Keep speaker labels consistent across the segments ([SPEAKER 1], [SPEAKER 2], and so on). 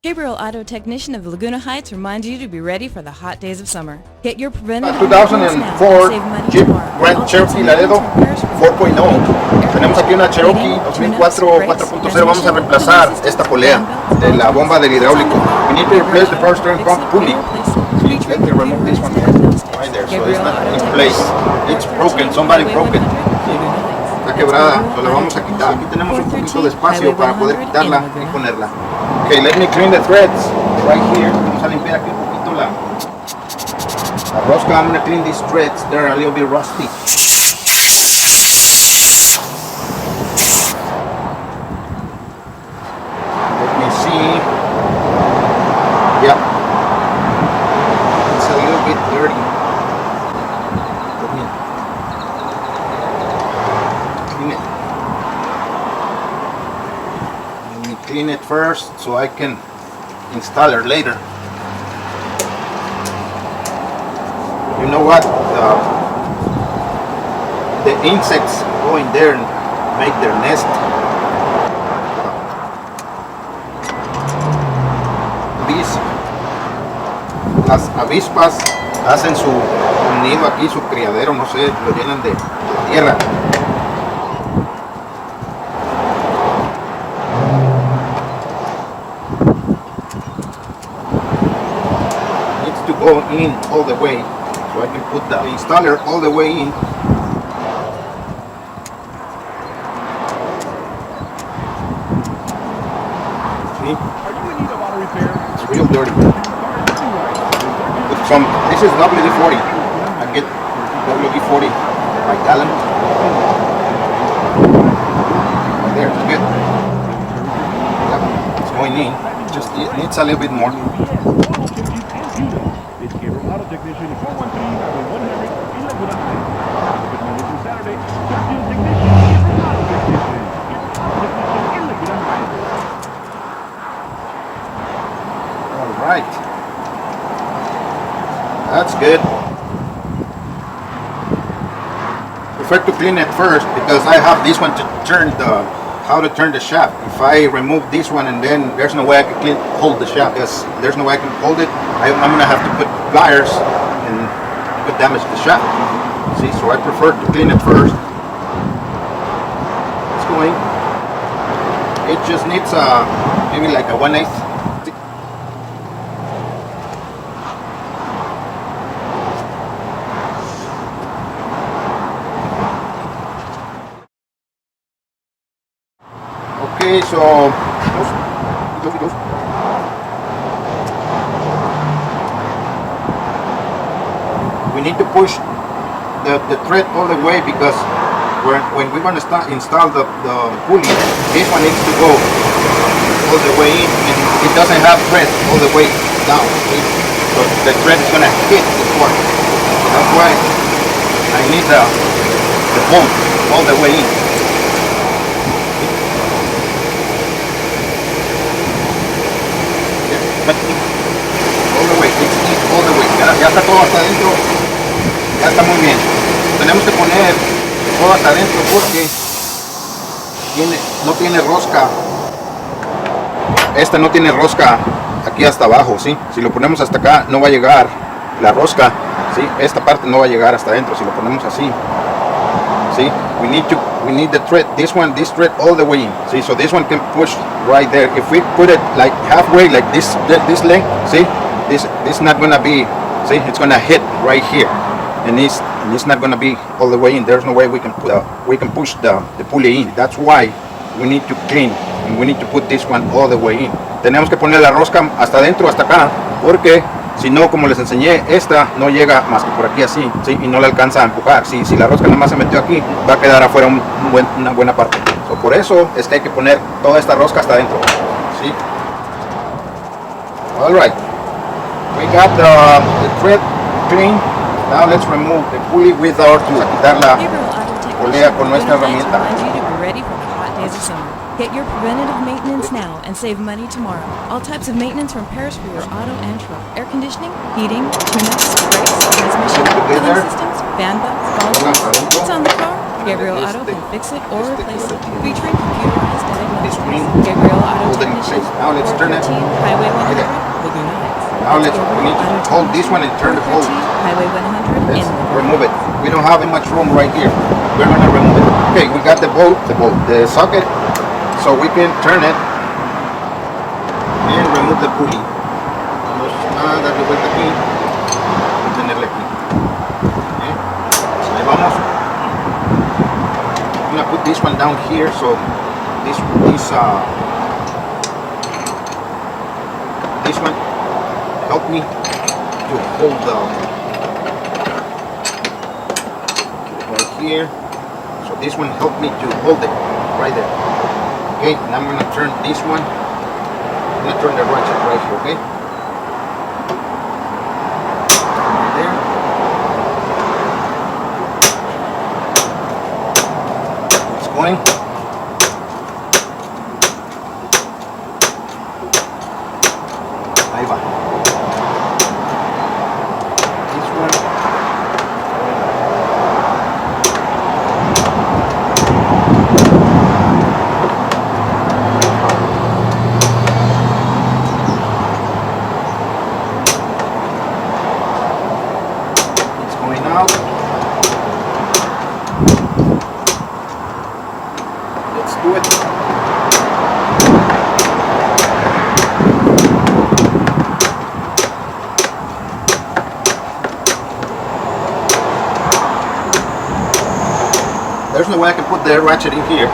[SPEAKER 1] Gabriel Auto Technician of Laguna Heights reminds you to be ready for the hot days of summer. Get your preventative maintenance now and
[SPEAKER 2] 2004
[SPEAKER 1] save money
[SPEAKER 2] Jeep
[SPEAKER 1] tomorrow.
[SPEAKER 2] Grand Cherokee Laredo 4.0. Tenemos aquí una Cherokee 2004 4.0. Vamos a reemplazar esta polea de la bomba del hidráulico. We need to replace the power steering pump pulley. Let me remove this one right there, so it's not in place. It's broken, somebody broke it. Está quebrada, so la vamos a quitar. Aquí tenemos un poquito de espacio para poder quitarla y ponerla. Okay, let me clean the threads right here. Vamos a limpiar aquí un poquito la rosca. I'm going to clean these threads. They're a little bit rusty. Let me see. Yeah. It's a little bit dirty. Let me clean it. Let me clean it first so I can install it later. You know what? The insects go in there and make their nest. Las avispas hacen su nido aquí, su criadero, no sé, lo llenan de tierra. Needs to go in all the way, so I can put the installer all the way in. See? It's real dirty. This is WD-40. I get WD-40 by gallon. Right there, it's good. Yep, it's going in. Just it needs a little bit more. All right. That's good. Prefer to clean it first because I have this one to turn how to turn the shaft. If I remove this one and then there's no way I can hold the shaft, because there's no way I can hold it, I'm gonna have to put pliers and it could damage the shaft. See, so I prefer to clean it first. It's going. It just needs maybe like a 1/8. Okay, so we need to push the thread all the way because when we're going to install the pulley, this one needs to go all the way in, and it doesn't have thread all the way down. So the thread is going to hit the fork. So that's why I need the bolt all the way in. All the way, all the way. Ya está todo hasta adentro. Ya está muy bien. Tenemos que poner todo hasta adentro porque no tiene rosca. Esta no tiene rosca aquí hasta abajo, ¿sí? Si lo ponemos hasta acá no va a llegar la rosca, ¿sí? Esta parte no va a llegar hasta adentro si lo ponemos así. See, we need the thread, this thread all the way in. See, so this one can push right there. If we put it like halfway, like this length, see, this is not gonna be. See, it's gonna hit right here, and it's not gonna be all the way in. There's no way we can push the pulley in. That's why we need to clean and we need to put this one all the way in. Tenemos que poner la rosca hasta adentro, hasta acá, porque si no, como les enseñé, esta no llega más que por aquí así, ¿sí? Y no le alcanza a empujar. Si la rosca nada más se metió aquí, va a quedar afuera una buena parte. So, por eso es que hay que poner toda esta rosca hasta adentro, ¿sí? Alright, we got the thread clean. Now let's remove the pulley with our tool. Quitar la polea con nuestra herramienta.
[SPEAKER 1] Get your preventative maintenance now and save money tomorrow. All types of maintenance from Paris for your auto and truck. Air conditioning, heating, tune-ups, brakes, transmission, cooling systems, fan belts, all it's on the car. Gabriel Auto can fix it or replace it. Featuring computerized diagnostics.
[SPEAKER 2] screen.
[SPEAKER 1] Gabriel Auto
[SPEAKER 2] Hold it in
[SPEAKER 1] Technician.
[SPEAKER 2] place. Now let's turn it.
[SPEAKER 1] 413 Highway 100,
[SPEAKER 2] Okay.
[SPEAKER 1] Laguna Heights.
[SPEAKER 2] Now
[SPEAKER 1] That's
[SPEAKER 2] we need to
[SPEAKER 1] Gabriel Auto
[SPEAKER 2] hold this
[SPEAKER 1] Technician.
[SPEAKER 2] one and turn the pole.
[SPEAKER 1] 413 Highway 100 in
[SPEAKER 2] Let's
[SPEAKER 1] Laguna
[SPEAKER 2] remove it.
[SPEAKER 1] Heights.
[SPEAKER 2] We don't have much room right here. We're gonna remove it. Okay, we got the socket, so we can turn it and remove the pulley. Vamos a darle vuelta aquí y tenerle aquí. Okay. Ahí vamos. I'm gonna put this one down here, so this one help me to hold the right here. So this one helped me to hold it right there. Okay, and I'm gonna turn this one. I'm gonna turn the ratchet right here. Okay. Right there. It's going. Ahí va. This one. It's going out. Let's do it. There's no way I can put the ratchet in here.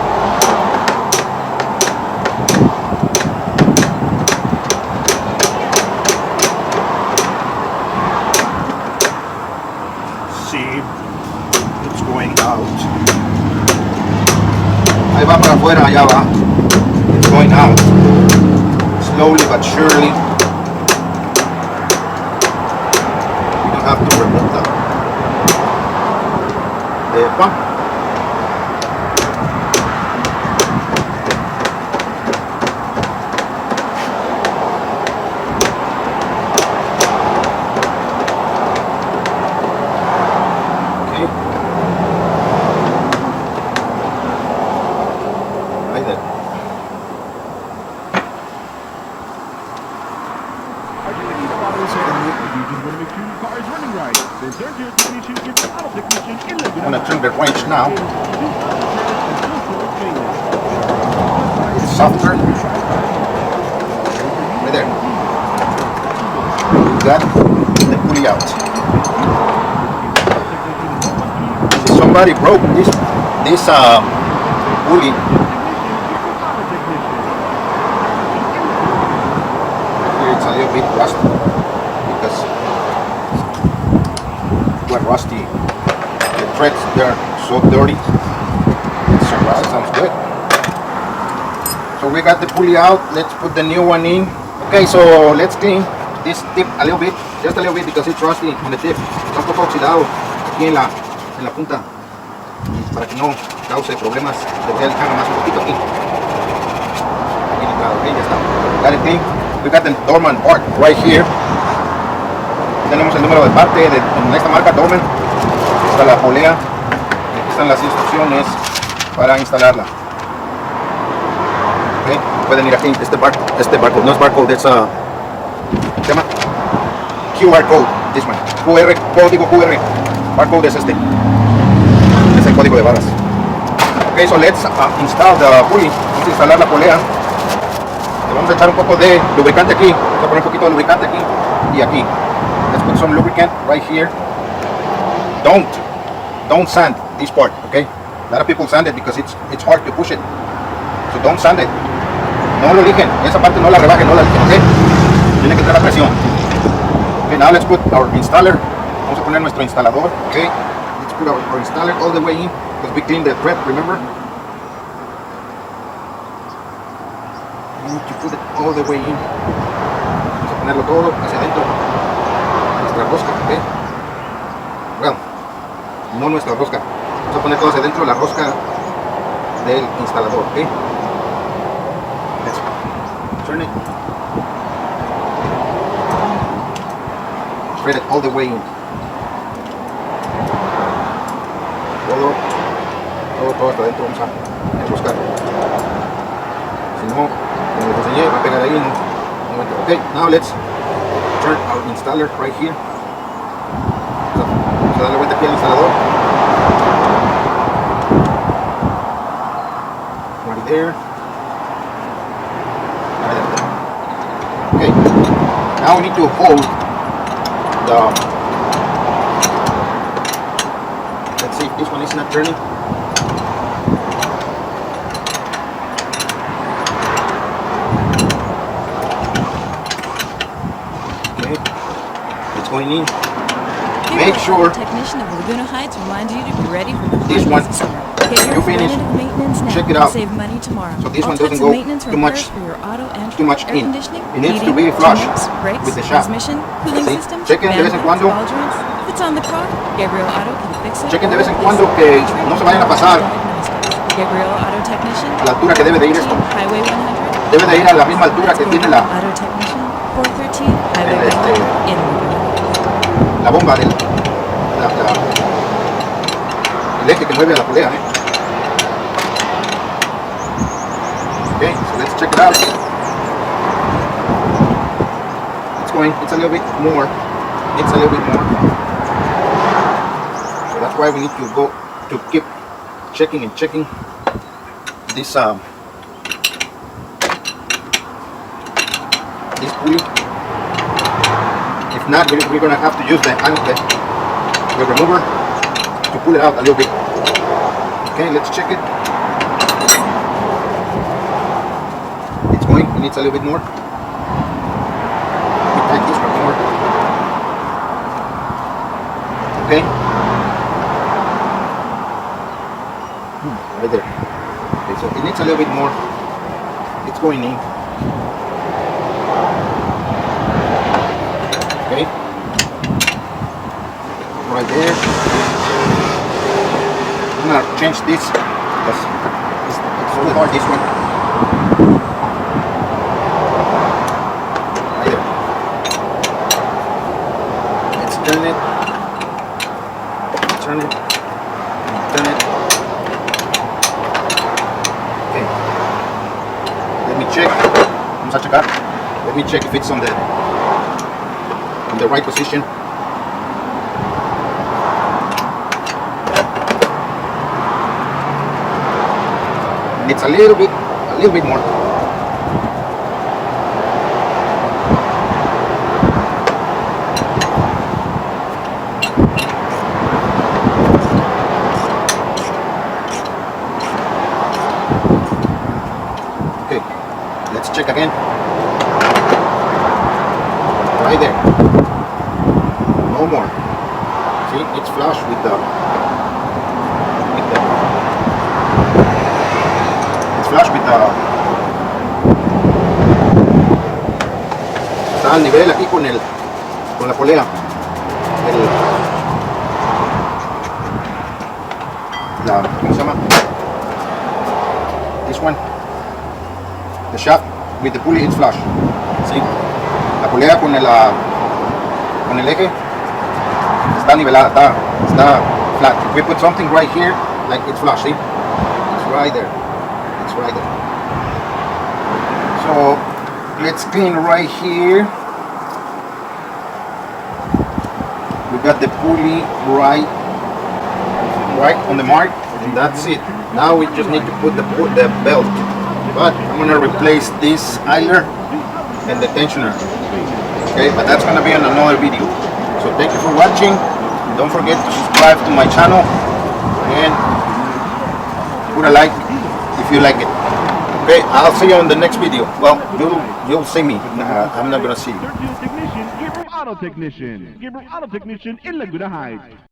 [SPEAKER 2] See, it's going out. Ahí va para afuera, allá va. It's going out. Slowly but surely. You don't have to remove the pump. Right there.
[SPEAKER 3] Are you in need of auto repair? Or you just want to make sure your car is running right? Then Grand Cherokee Technician is the auto technician in
[SPEAKER 2] I'm
[SPEAKER 3] Laguna
[SPEAKER 2] gonna turn the
[SPEAKER 3] Heights.
[SPEAKER 2] wrench now.
[SPEAKER 3] It's
[SPEAKER 2] Softer. Right there. We got the pulley out. Somebody broke this pulley. Here it's a little bit rusty because quite rusty. The threads they're so dirty. It's alright, sounds good. So we got the pulley out. Let's put the new one in. Okay, so let's clean this tip a little bit, just a little bit because it's rusty on the tip. Está un poco oxidado aquí en la punta. Para que no cause problemas, le voy a dejar más un poquito aquí. Bien entrado, ok, ya está. Got it clean. We got the Dorman part right here. Tenemos el número de parte de esta marca Dorman. Aquí está la polea. Aquí están las instrucciones para instalarla. Okay. Pueden ir aquí. Este barcode, no es barcode, es ¿se llama? QR code. This one. Código QR. Barcode es este. Es el código de barras. Ok, so let's install the pulley. Vamos a instalar la polea. Le vamos a echar un poco de lubricante aquí. Vamos a poner un poquito de lubricante aquí y aquí. Let's put some lubricant right here. Don't sand this part, okay? A lot of people sand it because it's hard to push it. So don't sand it. No lo lijen. Esa parte no la rebajen, no la lijen, okay? Tiene que entrar la presión. Okay, now let's put our installer. Vamos a poner nuestro instalador, okay? Let's put our installer all the way in because we cleaned the thread, remember? We need to put it all the way in. Vamos a ponerlo todo hacia adentro. Nuestra rosca, okay? Well, no nuestra rosca. Vamos a poner todo hacia adentro la rosca del instalador, okay? Let's turn it. Thread it all the way in. Todo todo hasta adentro, vamos a enroscar. Si no, como les enseñé, va a pegar ahí. No. Okay, now let's turn our installer right here. Vamos a darle vuelta aquí al instalador. Right there. Okay, now we need to hold the, let's see if this one is not turning. Okay, it's going in. Make sure
[SPEAKER 1] Technician of Laguna Heights reminds you to be ready for the
[SPEAKER 2] this one,
[SPEAKER 1] Get your
[SPEAKER 2] you finish,
[SPEAKER 1] preventative maintenance now
[SPEAKER 2] check it
[SPEAKER 1] and
[SPEAKER 2] out.
[SPEAKER 1] save money tomorrow.
[SPEAKER 2] So this
[SPEAKER 1] All
[SPEAKER 2] one
[SPEAKER 1] types
[SPEAKER 2] doesn't
[SPEAKER 1] of
[SPEAKER 2] go
[SPEAKER 1] maintenance
[SPEAKER 2] too
[SPEAKER 1] are
[SPEAKER 2] much-
[SPEAKER 1] repairs for your auto and
[SPEAKER 2] too much
[SPEAKER 1] air
[SPEAKER 2] in.
[SPEAKER 1] conditioning,
[SPEAKER 2] It needs to
[SPEAKER 1] heating,
[SPEAKER 2] be flush
[SPEAKER 1] tune-ups, brakes,
[SPEAKER 2] with the shaft.
[SPEAKER 1] transmission, cooling
[SPEAKER 2] See?
[SPEAKER 1] systems,
[SPEAKER 2] Chequen de vez en
[SPEAKER 1] manifolds,
[SPEAKER 2] cuando.
[SPEAKER 1] ball joints. If it's on the car, Gabriel Auto can fix it.
[SPEAKER 2] Chequen de
[SPEAKER 1] or
[SPEAKER 2] vez en
[SPEAKER 1] replace
[SPEAKER 2] cuando
[SPEAKER 1] it.
[SPEAKER 2] que
[SPEAKER 1] Featuring
[SPEAKER 2] no se vayan a pasar
[SPEAKER 1] diagnostics. Gabriel Auto Technician,
[SPEAKER 2] a la altura que debe de ir esto.
[SPEAKER 1] Highway 100.
[SPEAKER 2] Debe de ir a la misma altura que tiene
[SPEAKER 1] Gabriel
[SPEAKER 2] la,
[SPEAKER 1] Auto Technician, 413, Highway
[SPEAKER 2] el,
[SPEAKER 1] 100 in Laguna.
[SPEAKER 2] la bomba del el eje que mueve a la polea. Okay, so let's check it out. It's going, it's a little bit more. It's a little bit more. So that's why we need to go to keep checking and checking this this pulley. If not, we're gonna have to use the remover to pull it out a little bit. Okay, let's check it. It's going. It needs a little bit more. We tighten this one more. Okay. Right there. Okay, so it needs a little bit more. It's going in. Okay. Right there. I'm gonna change this because it's really hard, this one. Right there. Let's turn it. Turn it. Turn it. Okay. Let me check. Vamos a checar. Let me check if it's on the right position. It's a little bit more. Okay, let's check again. Right there. No more. See, it's flush with the flush with the, está al nivel aquí con la polea, ¿cómo se llama? This one, the shaft with the pulley, it's flush. ¿Sí? La polea con el eje está nivelada, está flat. If we put something right here, like it's flush, see? It's right there. Right there. So let's clean right here. We got the pulley right on the mark, and that's it. Now we just need to put the belt. But I'm gonna replace this idler and the tensioner. Okay, but that's gonna be on another video. So thank you for watching. Don't forget to subscribe to my channel and put a like if you like it. Okay, I'll see you on the next video. Well, you'll see me. I'm not gonna see you.
[SPEAKER 3] Sergio Technician, Gabriel Auto Technician. Gabriel Auto Technician in Laguna Heights.